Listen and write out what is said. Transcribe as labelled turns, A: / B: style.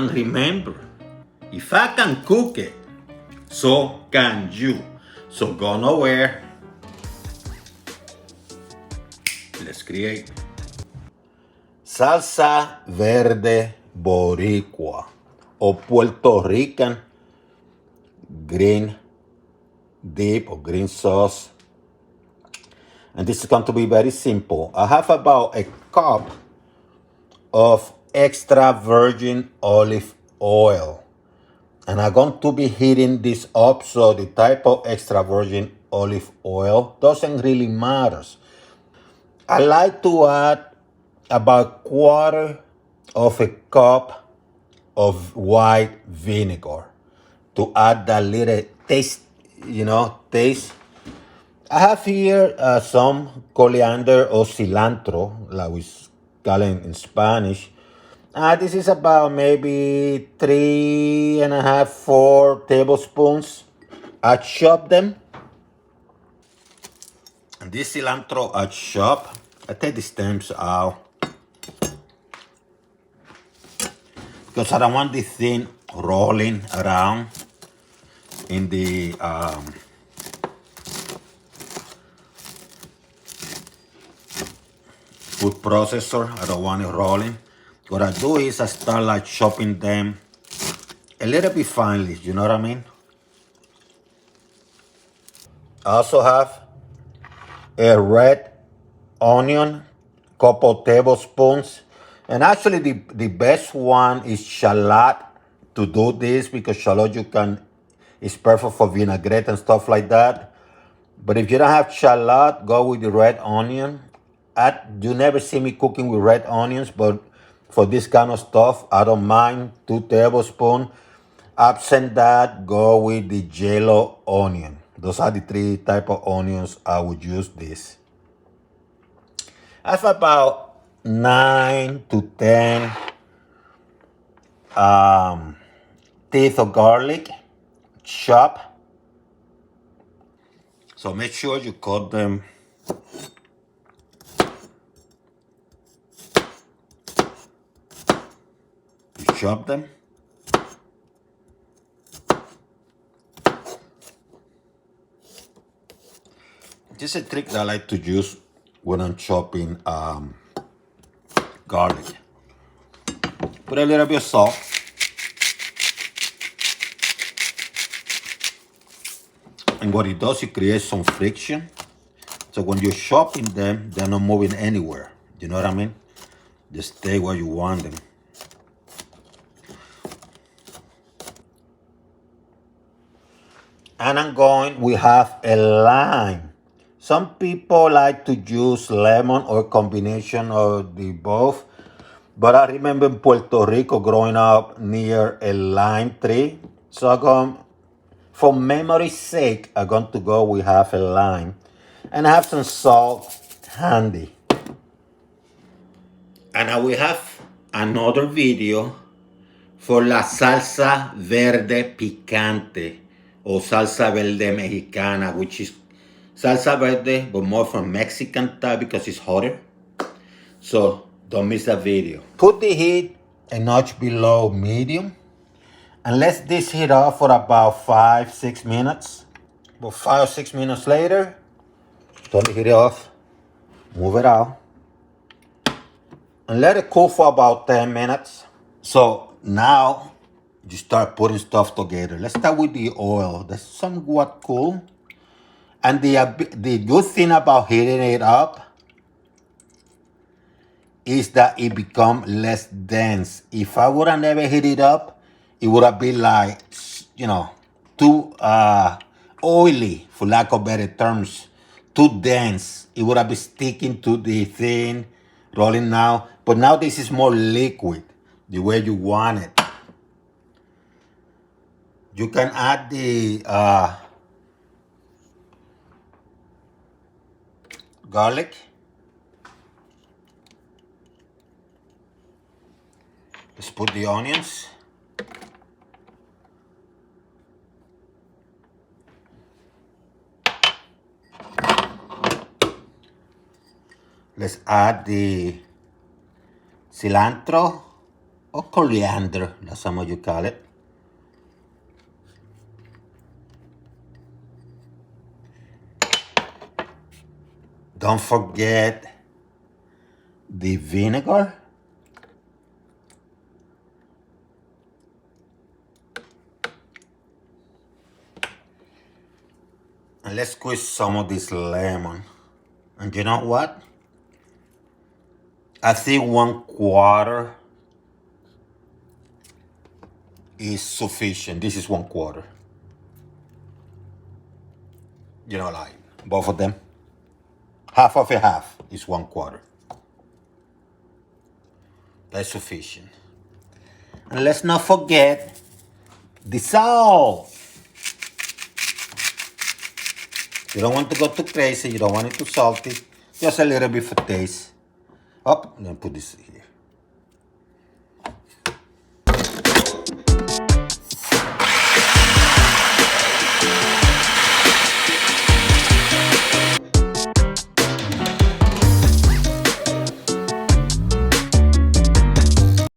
A: And remember, if I can cook it, so can you. So go nowhere. Let's create Salsa Verde Boricua or Puerto Rican green dip or green sauce. And this is going to be very simple. I have about a cup of extra virgin olive oil. And I'm going to be heating this up, so the type of extra virgin olive oil doesn't really matter. I like to add about quarter of a cup of white vinegar to add that little taste, taste. I have here some coriander or cilantro, like we call it in Spanish. This is about maybe 3.5, 4 tablespoons. I chop them. And this cilantro I chop. I take the stems out because I don't want the thing rolling around in the food processor. I don't want it rolling. What I do is I start like chopping them a little bit finely, you know what I mean? I also have a red onion, couple tablespoons. And actually the best one is shallot to do this, because shallot is perfect for vinaigrette and stuff like that. But if you don't have shallot, go with the red onion. You never see me cooking with red onions, but for this kind of stuff, I don't mind 2 tablespoons. Absent that, go with the yellow onion. Those are the 3 type of onions I would use this. I have about 9 to 10 teeth of garlic, chop. So make sure you cut them chop them. This is a trick that I like to use when I'm chopping garlic. Put a little bit of salt. And what it does, it creates some friction. So when you're chopping them, they're not moving anywhere. You know what I mean? They stay where you want them. And we have a lime. Some people like to use lemon or combination of the both. But I remember in Puerto Rico growing up near a lime tree. So for memory's sake, I'm going to go with half a lime. And I have some salt handy. And I will have another video for la salsa verde picante or salsa verde mexicana, which is salsa verde, but more from Mexican type because it's hotter. So don't miss that video. Put the heat a notch below medium. And let this heat up for about 5-6 minutes. About 5 or 6 minutes later, turn the heat off, move it out, and let it cool for about 10 minutes. So now you start putting stuff together. Let's start with the oil. That's somewhat cool. And the good thing about heating it up is that it becomes less dense. If I would have never heat it up, it would have been like, too oily, for lack of better terms, too dense. It would have been sticking to the thing, rolling now. But now this is more liquid, the way you want it. You can add the garlic. Let's put the onions. Let's add the cilantro. or coriander, that's how you call it. Don't forget the vinegar. And let's squeeze some of this lemon. And you know what? I think 1/4 is sufficient. This is 1/4. You know, like both of them. Half of a half is 1/4. That's sufficient. And let's not forget the salt. You don't want to go too crazy. You don't want it too salty. Just a little bit for taste. Oh, let me put this here.